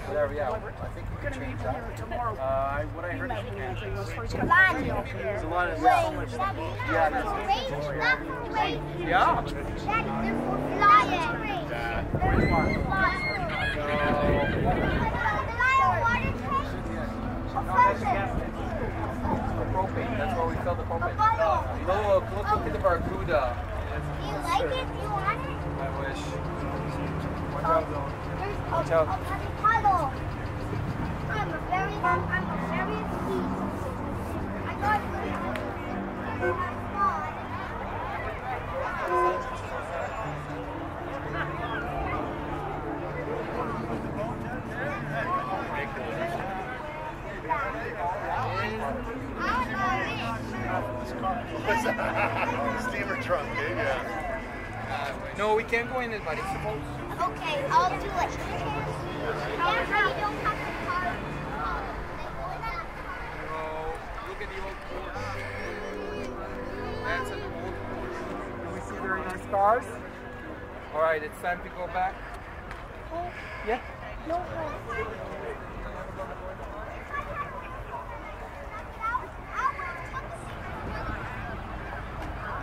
Whatever, yeah. I think we can change that. What I heard is we can. There's a lot of yeah. Propane. That's where we fill the propane. Look at the Barracuda. Do you like it? Do you want it? I wish. Watch out. I'm a very sweet. I got it. Steamer trunk, yeah. No, we can't go in it, buddy. Okay, I'll do it. Yeah, you don't have the car. No, look at the old Porsche. That's an old Porsche. Do we see very nice cars? All right, it's time to go back. Yeah? No.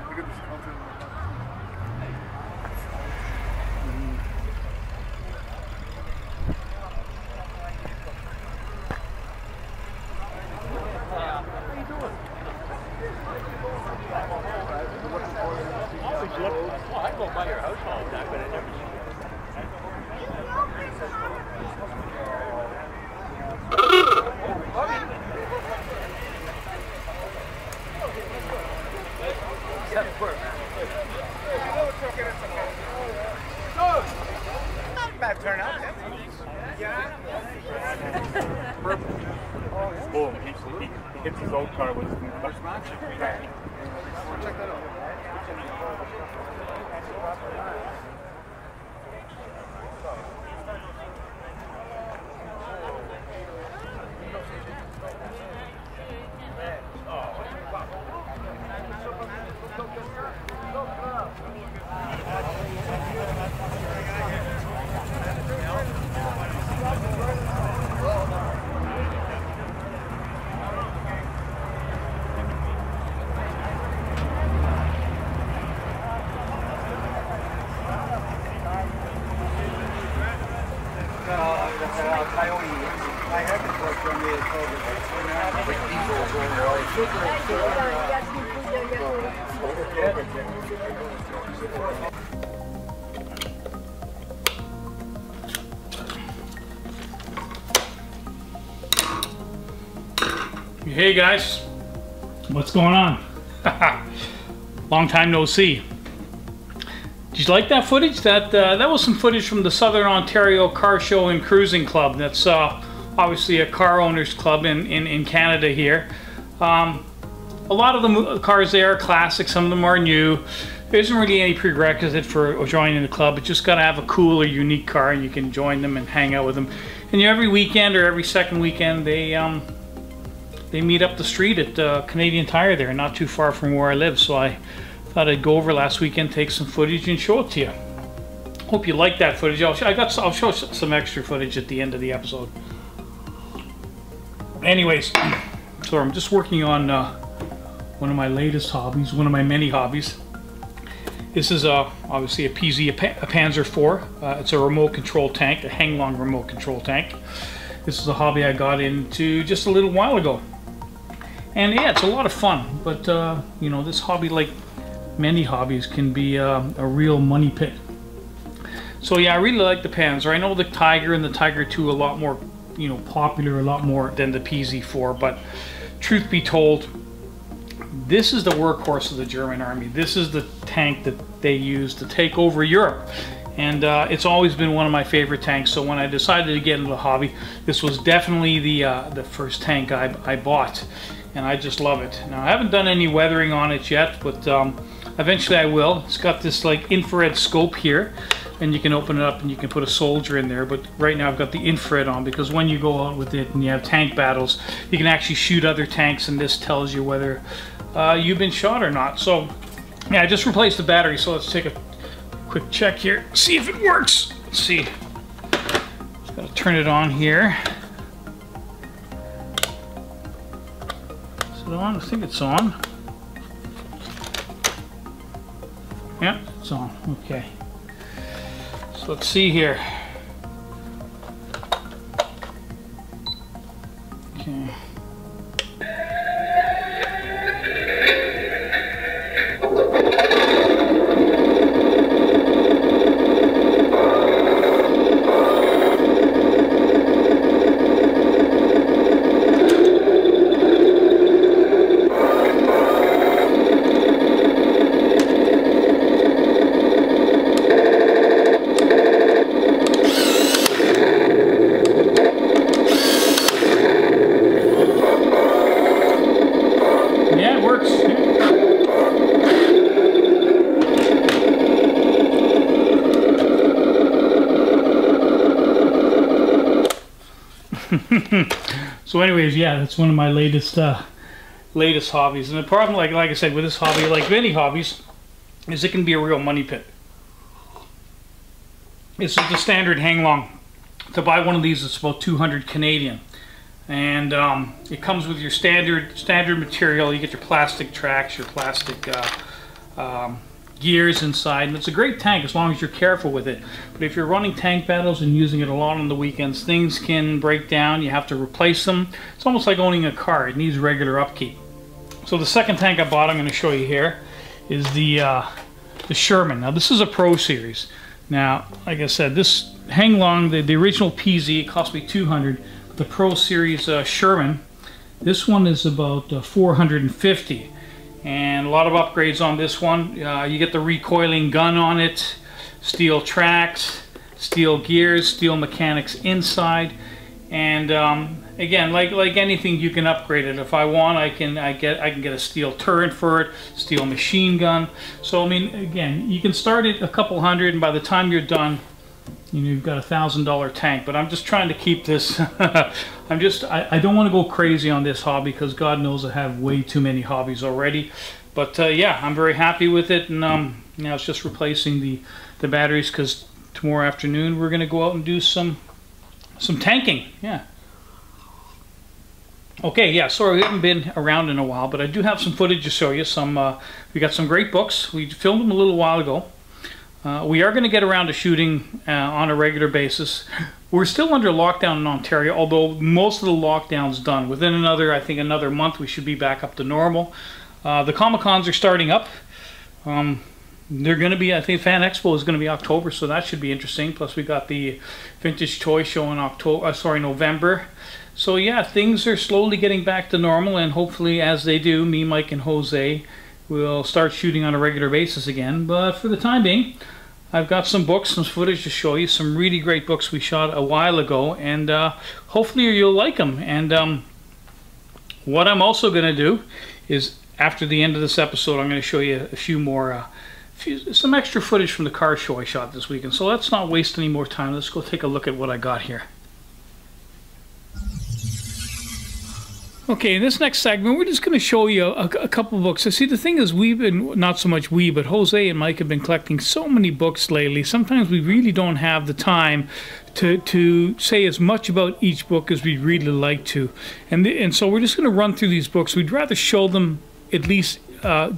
Look at this content. I go by your house all the time, but I never see Bad turnout. boom, he hits his old car with his new car. Check that out. Hey guys, what's going on? Long time no see. Did you like that footage? That was some footage from the Southern Ontario Car Show and Cruising Club. That's obviously a car owners club in Canada here. A lot of the cars there are classic, some of them are new. There isn't really any prerequisite for joining the club. You just got to have a cool or unique car and you can join them and hang out with them. And every weekend or every second weekend they meet up the street at Canadian Tire there, not too far from where I live. So I thought I'd go over last weekend, take some footage and show it to you. Hope you like that footage. I'll show some extra footage at the end of the episode. Anyways, so I'm just working on one of my latest hobbies, one of my many hobbies. This is obviously a PZ, a Panzer IV. It's a remote control tank, a Henglong remote control tank. This is a hobby I got into just a little while ago. And yeah, it's a lot of fun, but you know, this hobby, like many hobbies, can be a real money pit. So yeah, I really like the Panzer. I know the Tiger and the Tiger II a lot more, you know, popular, a lot more than the PZ4, but truth be told, this is the workhorse of the German army. This is the tank that they use to take over Europe. And it's always been one of my favorite tanks, so when I decided to get into the hobby, this was definitely the first tank I bought. And I just love it. Now, I haven't done any weathering on it yet, but eventually I will. It's got this like infrared scope here, and you can open it up and you can put a soldier in there. But right now I've got the infrared on, because when you go out with it and you have tank battles, you can actually shoot other tanks, and this tells you whether you've been shot or not. So yeah, I just replaced the battery, so let's take a quick check here, see if it works. Let's see. Just gotta turn it on here. Is it on? I think it's on. Yeah, it's on. Okay. So let's see here. Okay. So anyways, yeah, that's one of my latest hobbies. And the problem, like I said, with this hobby, like many hobbies, is it can be a real money pit. This is the standard hang long. To buy one of these, it's about 200 Canadian. And it comes with your standard material. You get your plastic tracks, your plastic gears inside, and it's a great tank as long as you're careful with it. But if you're running tank battles and using it a lot on the weekends, things can break down. You have to replace them. It's almost like owning a car. It needs regular upkeep. So the second tank I bought, I'm going to show you here, is the Sherman. Now this is a Pro Series. Now, like I said, this hang long, the original PZ, it cost me $200. The Pro Series Sherman, this one is about $450. And a lot of upgrades on this one. You get the recoiling gun on it, steel tracks, steel gears, steel mechanics inside, and again, like anything, you can upgrade it. If I want, I can get a steel turret for it, steel machine gun. So I mean, again, you can start at a couple hundred, and by the time you're done, you've got $1,000 tank. But I'm just trying to keep this. I don't want to go crazy on this hobby because God knows I have way too many hobbies already. But yeah, I'm very happy with it, and now it's just replacing the batteries because tomorrow afternoon we're going to go out and do some tanking. Yeah. Okay, yeah. Sorry, we haven't been around in a while, but I do have some footage to show you. We got some great books. We filmed them a little while ago. We are going to get around to shooting on a regular basis. We're still under lockdown in Ontario, although most of the lockdown's done. Within I think another month, we should be back up to normal. The Comic-Cons are starting up. They're going to be, I think Fan Expo is going to be October, so that should be interesting. Plus we got the Vintage Toy Show in November. So yeah, things are slowly getting back to normal, and hopefully as they do, me, Mike, and Jose will start shooting on a regular basis again. But for the time being, I've got some books, some footage to show you, some really great books we shot a while ago, and hopefully you'll like them. And what I'm also going to do is, after the end of this episode, I'm going to show you a few more, some extra footage from the car show I shot this weekend. So let's not waste any more time. Let's go take a look at what I got here. Okay, in this next segment, we're just going to show you a couple books. See, the thing is, we've been, not so much we, but Jose and Mike have been collecting so many books lately. Sometimes we really don't have the time to say as much about each book as we'd really like to. And so we're just going to run through these books. We'd rather show them, at least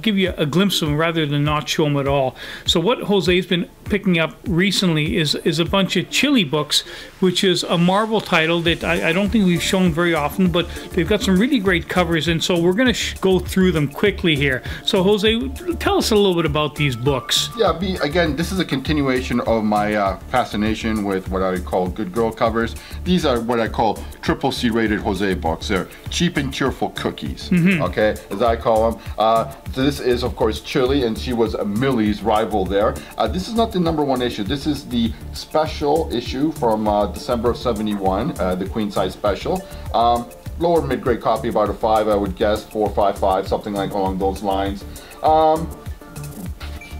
give you a glimpse of them rather than not show them at all. So what Jose's been picking up recently is a bunch of Chili books, which is a Marvel title that I don't think we've shown very often, but they've got some really great covers, and so we're going to go through them quickly here. So Jose, tell us a little bit about these books. Yeah, again, this is a continuation of my fascination with what I call good girl covers. These are what I call triple C rated Jose books. They're cheap and cheerful cookies, okay, as I call them. So this is, of course, Chili, and she was Millie's rival there. This is not the #1 issue. This is the special issue from December of '71, the queen size special. Lower mid-grade copy, about a 5, I would guess, 4, 5, 5, something like along those lines.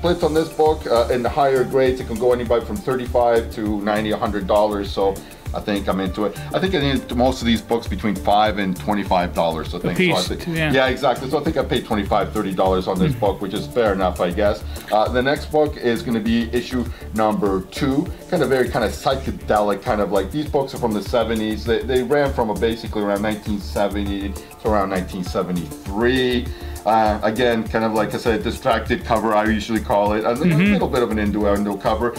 splits on this book. In the higher grades, it can go anywhere from $35 to $90, $100. So I think I'm into it. I think most of these books between $5 and $25. I think. Piece, so I think, yeah. Yeah, exactly. So I think I paid $25, $30 on this book, which is fair enough, I guess. The next book is going to be issue number 2. Kind of psychedelic, kind of like, these books are from the 70s. They ran from basically around 1970 to around 1973. Again, kind of like I said, distracted cover, I usually call it. A little bit of an innuendo cover.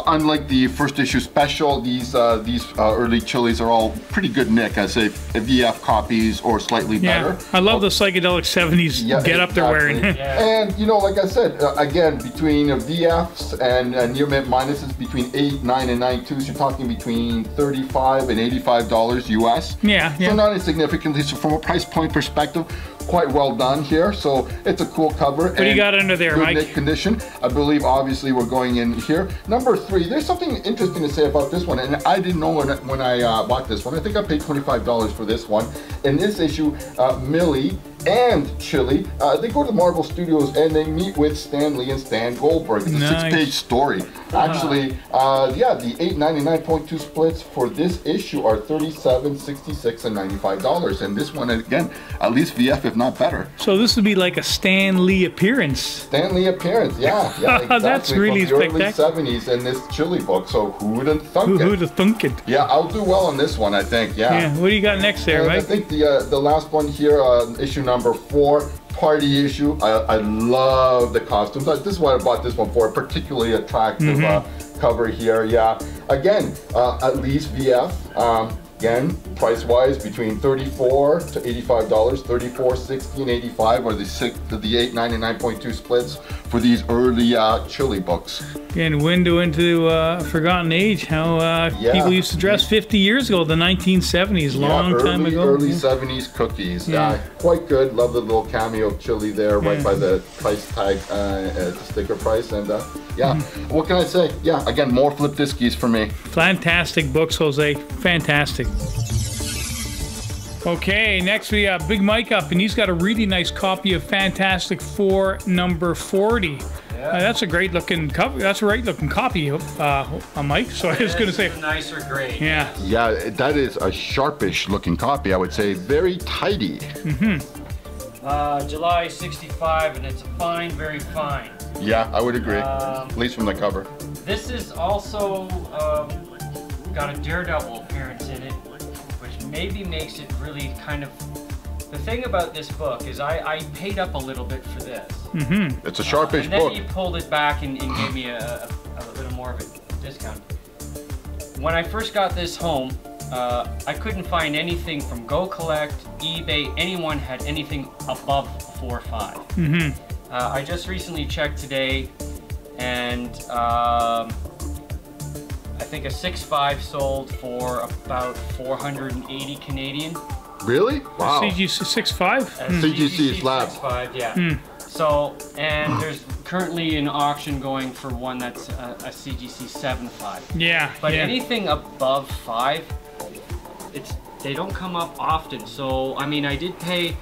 Unlike the first issue special, these early chilies are all pretty good nick. I say VF copies or slightly better. I love the psychedelic 70s get up they're wearing. And you know, like I said, again, between VFs and near mint minuses, between 8, 9, and 9.2s, you're talking between $35 and $85 US. Yeah. So not insignificantly. So from a price point perspective, quite well done here. So it's a cool cover. What do you got under there, Mike? Good condition. I believe obviously we're going in here. Number 3, there's something interesting to say about this one, and I didn't know when I bought this one. I think I paid $25 for this one. In this issue, Millie and Chili, they go to Marvel Studios and they meet with Stan Lee and Stan Goldberg. It's a 6-page story. Actually, the 8.99.2 splits for this issue are $37, $66, and $95. And this one, again, at least VF, if not better. So this would be like a Stan Lee appearance. Stan Lee appearance, yeah, exactly. That's really from the early spectacular. 70s in this Chili book. So who would have thunk it? Who'd have thunk it? Yeah, I'll do well on this one, I think. Yeah. What do you got next there, And Mike? I think the last one here, issue number 4, party issue. I love the costumes. This is why I bought this one for. A particularly attractive cover here. Yeah. Again, at least VF. Again, price-wise, between $34 to $85. $34, $60, and $85 are the 8.99.2 splits for these early Chili books. Again, window into a forgotten age. How people used to dress 50 years ago, the 1970s, long time ago. Early 70s cookies. Yeah, quite good. Love the little cameo of Chili there, right by the price tag, sticker price, and what can I say? Yeah, again, more flip diskies for me. Fantastic books, Jose. Fantastic. Okay, next we have Big Mike up, and he's got a really nice copy of Fantastic Four number 40. That's a great looking cover. That's a great looking copy, Mike. So I was going to say, nicer grade. Yeah, that is a sharpish looking copy. I would say very tidy. July 65, and it's fine, very fine. Yeah, I would agree. At least from the cover. This is also got a Daredevil appearance in it, which maybe makes it really kind of... The thing about this book is I paid up a little bit for this. It's a sharpish and then book. he pulled it back and gave me a little more of a discount. When I first got this home, I couldn't find anything from Go Collect, eBay, anyone had anything above 4 or 5. I just recently checked today, and I think a 6.5 sold for about 480 Canadian. Really? Wow. CGC 6.5? CGC slab. 6.5, yeah. So, and there's currently an auction going for one that's a CGC 7.5. Yeah. But anything above 5, they don't come up often. So, I mean, I did pay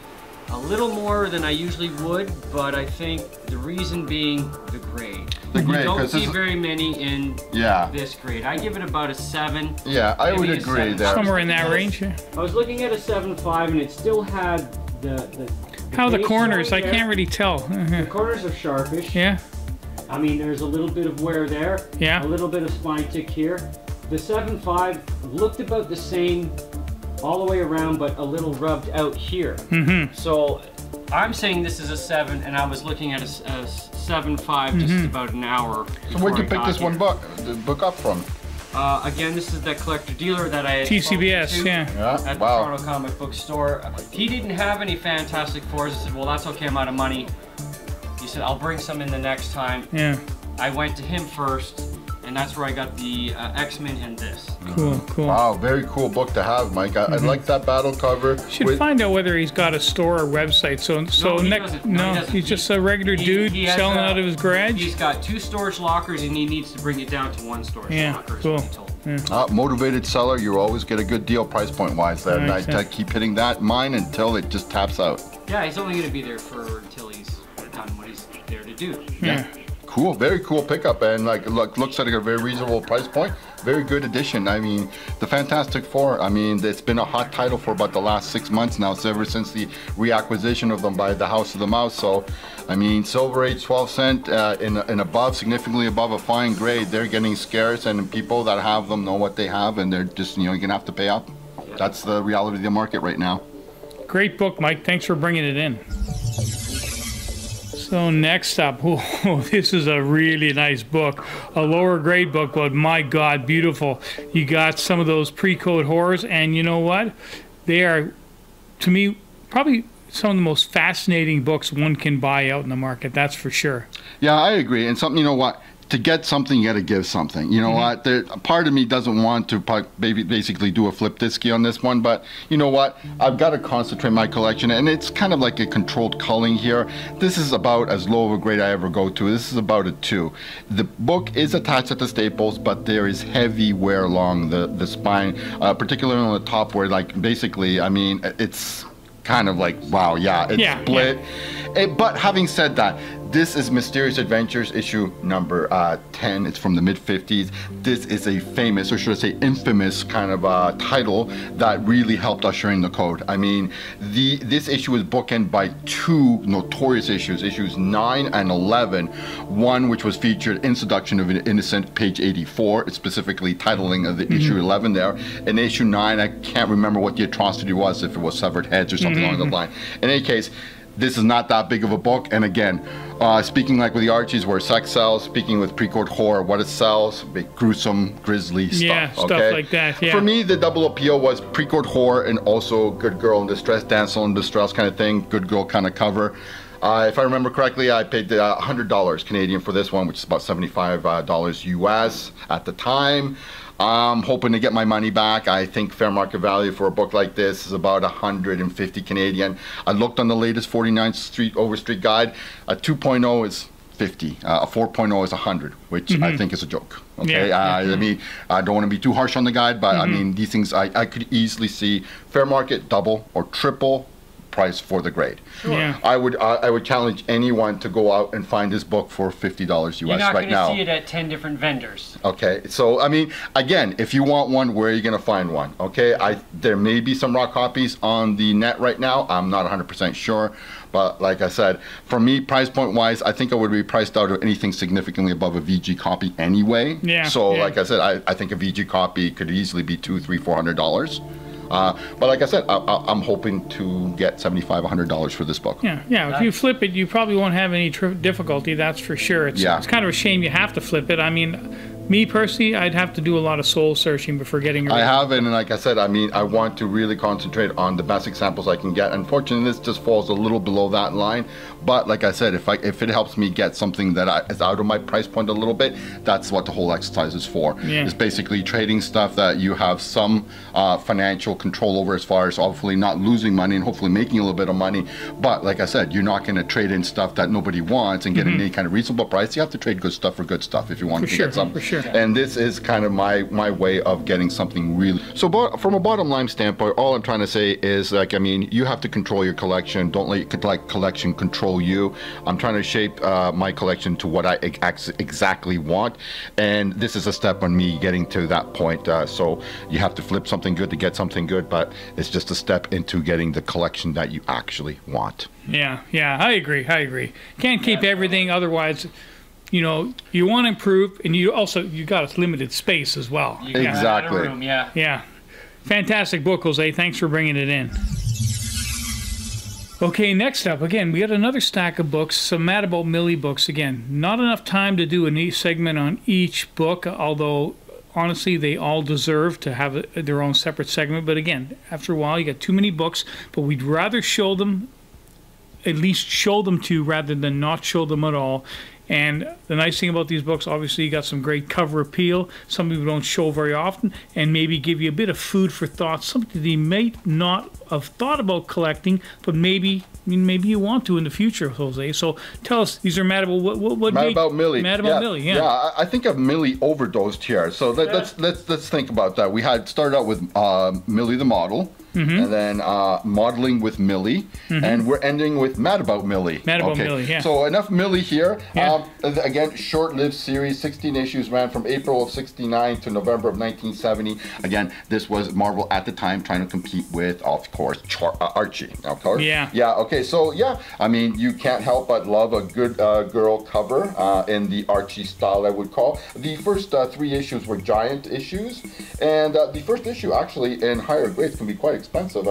a little more than I usually would, but I think the reason being the grade. The grade, you don't see very many in this grade. I give it about a 7. Yeah, I would agree there. Somewhere in that range. I was looking at a 7.5, and it still had the How the base corners? line I there. can't really tell. The corners are sharpish. Yeah. I mean, there's a little bit of wear there. Yeah. A little bit of spine tick here. The 7.5 looked about the same all the way around, but a little rubbed out here. So I'm saying this is a 7, and I was looking at a 7.5 just about an hour. So where'd you pick this one book up from? Again, this is that collector dealer that I had TCBS, spoken to at the Toronto Comic Book Store. He didn't have any Fantastic Fours. I said, well, that's okay, I'm out of money. He said, I'll bring some in the next time. Yeah. I went to him first, and that's where I got the X-Men and this. Cool, cool. Wow, very cool book to have, Mike. I like that battle cover. Should find out whether he's got a store or website. So he next, doesn't. He's just a regular dude selling out of his garage. He's got 2 storage lockers, and he needs to bring it down to 1 storage locker. Cool. Motivated seller, you always get a good deal price point wise there. And I keep hitting that in mine until it just taps out. Yeah, he's only going to be there until he's done what he's there to do. Yeah. Cool, very cool pickup, and like looks like a very reasonable price point. Very good addition. I mean, the Fantastic Four, I mean, it's been a hot title for about the last 6 months now, so ever since the reacquisition of them by the House of the Mouse. So, I mean, Silver Age 12 cent and above, significantly above a fine grade, they're getting scarce, and people that have them know what they have, and they're just, you know, you're gonna have to pay up. That's the reality of the market right now. Great book, Mike. Thanks for bringing it in. So next up, oh, this is a really nice book, a lower grade book, but my God, beautiful. You got some of those pre-code horrors, and you know what? They are, to me, probably some of the most fascinating books one can buy out in the market, that's for sure. Yeah, I agree. And something, you know what? To get something, you got to give something. You know what? Part of me doesn't want to basically do a flip disky on this one, but you know what? I've got to concentrate my collection, and it's kind of like a controlled culling here. This is about as low of a grade I ever go to. This is about a 2. The book is attached at the staples, but there is heavy wear along the spine, particularly on the top where, like, basically, I mean, it's kind of like, wow, yeah, it's split. Yeah. But having said that, this is Mysterious Adventures issue number 10. It's from the mid-50s. This is a famous, or should I say infamous, kind of title that really helped usher in the code. I mean, this issue was bookended by 2 notorious issues, issues 9 and 11. One which was featured in Seduction of an Innocent, page 84. It's specifically titling of the issue 11 there. In issue 9, I can't remember what the atrocity was, if it was severed heads or something along the line. In any case, this is not that big of a book, and again, speaking like with the Archies, where sex sells, speaking with pre-code horror, what it sells, big gruesome, grisly stuff. Yeah, stuff like that, yeah. For me, the double appeal was pre-code horror and also Good Girl in Distress, Damsel in Distress kind of thing, Good Girl kind of cover. If I remember correctly, I paid $100 Canadian for this one, which is about $75 US at the time. I'm hoping to get my money back. I think fair market value for a book like this is about 150 Canadian. I looked on the latest 49th Street Overstreet guide. A 2.0 is 50. A 4.0 is 100, which I think is a joke. Okay, I mean, I don't want to be too harsh on the guide, but I mean, these things I could easily see fair market double or triple price for the grade. Sure. Yeah. I would challenge anyone to go out and find this book for $50 US You're not right now. See it at 10 different vendors. Okay, so I mean, again, if you want one, where are you going to find one? Okay, there may be some raw copies on the net right now. I'm not 100% sure, but like I said, for me, price point wise, I think I would be priced out of anything significantly above a VG copy anyway. Yeah. So like I said, I think a VG copy could easily be $200, $300, $400. But like I said, I'm hoping to get $75, $100 for this book. Yeah. If you flip it, you probably won't have any difficulty. That's for sure. It's kind of a shame you have to flip it. I mean, me personally, I'd have to do a lot of soul searching before getting. I have, and like I said, I mean, I want to really concentrate on the best examples I can get. Unfortunately, this just falls a little below that line. But like I said, if it helps me get something that is out of my price point a little bit, that's what the whole exercise is for. Yeah. It's basically trading stuff that you have some financial control over, as far as hopefully not losing money and hopefully making a little bit of money. But like I said, you're not going to trade in stuff that nobody wants and get any kind of reasonable price. You have to trade good stuff for good stuff if you want to get something. For sure. And this is kind of my way of getting something really. So from a bottom line standpoint, all I'm trying to say is, like, I mean, you have to control your collection. Don't let your collection control you. I'm trying to shape my collection to what I exactly want, and this is a step on me getting to that point. So you have to flip something good to get something good, but it's just a step into getting the collection that you actually want. Yeah, I agree. Can't keep everything, otherwise, you know, you want to improve, and you got a limited space as well. Exactly. Room, yeah. Fantastic book, Jose. Thanks for bringing it in. Okay, next up, again, we got another stack of books, some Mad About Millie books. Again, not enough time to do a segment on each book, although honestly, they all deserve to have their own separate segment. But again, after a while, you got too many books, but we'd rather show them, at least show them to you, rather than not show them at all. And the nice thing about these books, obviously, you got some great cover appeal, something we don't show very often, and maybe give you a bit of food for thought, something that you might not have thought about collecting, but maybe you want to in the future, Jose. So tell us, these are Mad About what Mad About Millie. Mad About Millie, yeah. Yeah, I think of Millie overdosed here. So let's think about that. We had started out with Millie the model. And then modeling with Millie, and we're ending with Mad About Millie. Mad About Millie, yeah. So enough Millie here. Yeah. Again, short-lived series, 16 issues, ran from April of '69 to November of 1970. Again, this was Marvel at the time trying to compete with, of course, Archie. Of course. Yeah. Yeah. Okay. So yeah, I mean, you can't help but love a good girl cover in the Archie style, I would call. The first 3 issues were giant issues, and the first issue actually in higher grades can be quite expensive,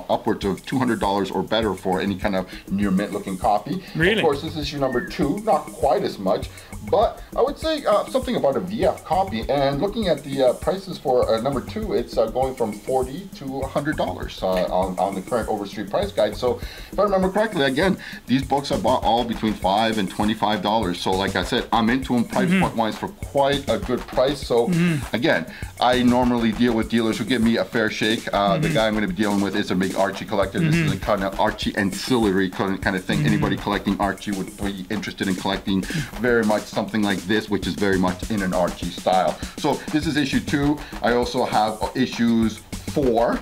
upwards of $200 or better for any kind of near mint looking copy. Really? Of course, this is issue number 2, not quite as much, but I would say something about a VF copy. And looking at the prices for number 2, it's going from $40 to $100 on the current Overstreet price guide. So if I remember correctly, again, these books I bought all between $5 and $25. So like I said, I'm into them price point wise for quite a good price. So again, I normally deal with dealers who give me a fair shake. The guy I'm going to be dealing with is a big Archie collector. This is a kind of Archie ancillary kind of thing. Anybody collecting Archie would be interested in collecting very much something like this, which is very much in an Archie style. So this is issue 2. I also have issues 4.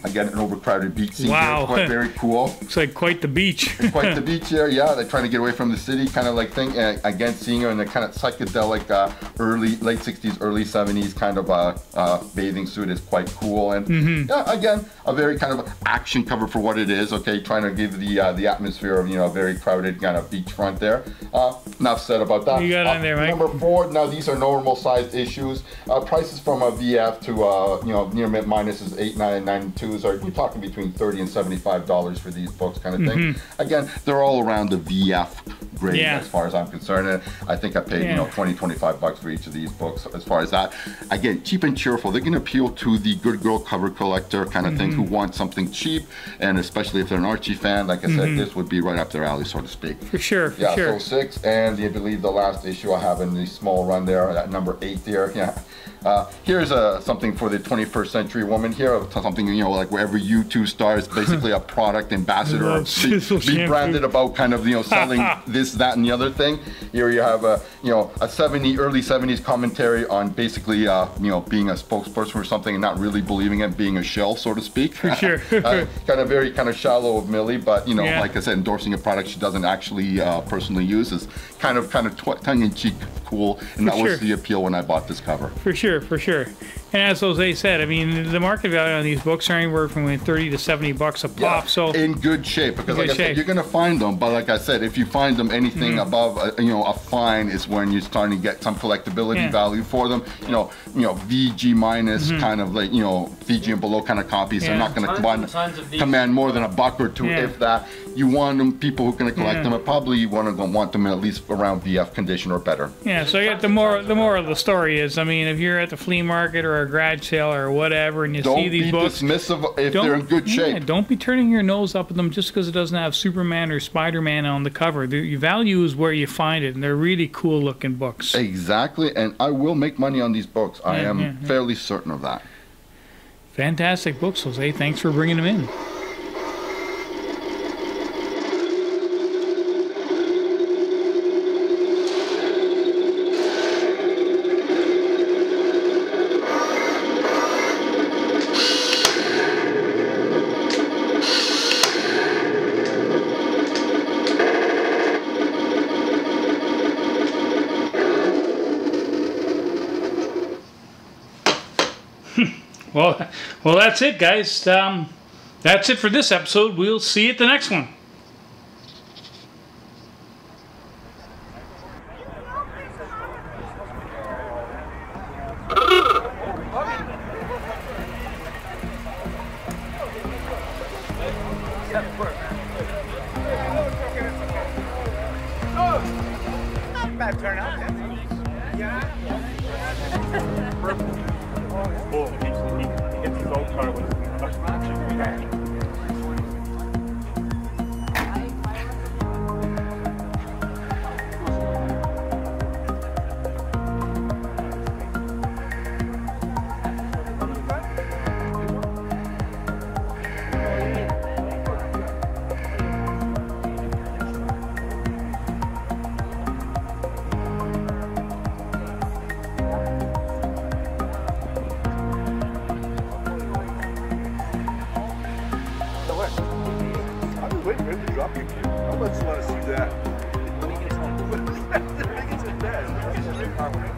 Again, an overcrowded beach scene. Wow. Here. Quite very cool. Looks like quite the beach. Quite the beach here, yeah. They're trying to get away from the city, kind of like thing. And again, seeing her in a kind of psychedelic, late 60s, early 70s kind of bathing suit is quite cool. And yeah, again, a very kind of action cover for what it is. Okay, trying to give the atmosphere of a very crowded kind of beachfront there. Enough said about that. You got on there, Mike. Number 4. Now these are normal sized issues. Prices from a VF to near mint minuses 8, 9, and 92s are, we're talking between $30 and $75 for these books, kind of thing. Again, they're all around the VF grade as far as I'm concerned. And I think I paid 20, 25 bucks for each of these books as far as that. Again, cheap and cheerful. They're going to appeal to the good girl cover collector kind of thing who wants something cheap, and especially if they're an Archie fan, like I said, this would be right up their alley, so to speak. For sure, for yeah, sure. So 6, and I believe the last issue I have in the small run there, at number 8 there. Yeah. Here's something for the 21st century woman here, something, like wherever U2 star is basically a product ambassador, be branded about kind of, selling this, that, and the other thing. Here you have a, early 70s commentary on basically, being a spokesperson for something and not really believing it, being a shell, so to speak. For sure. Kind of very kind of shallow of Millie, but, like I said, endorsing a product she doesn't actually personally use is kind of tongue-in-cheek cool, and that was the appeal when I bought this cover. For sure, for sure. And as Jose said, I mean, the market value on these books are anywhere from $30 to $70 a pop. Yeah, so in good shape, because like I said, you're going to find them. But like I said, if you find them anything above, a fine is when you're starting to get some collectability value for them. VG minus kind of like VG and below kind of copies. They're not going to command more than $1 or $2, if that. You want them, people who are going to collect them, and probably you want them at least around VF condition or better. Yeah. So I get the moral of the story is, I mean, if you're at the flea market or a garage sale or whatever, and you see these books, don't be dismissive if they're in good shape. Yeah, don't be turning your nose up at them just because it doesn't have Superman or Spider-Man on the cover. The value is where you find it, and they're really cool looking books. Exactly, and I will make money on these books. I am fairly certain of that. Fantastic books, Jose. Thanks for bringing them in. Well, that's it, guys. That's it for this episode. We'll see you at the next one. Bad turnout. Oh, he gets his old car with Where's the drop kick? How much do you want to see that? When he gets home. When he gets in bed.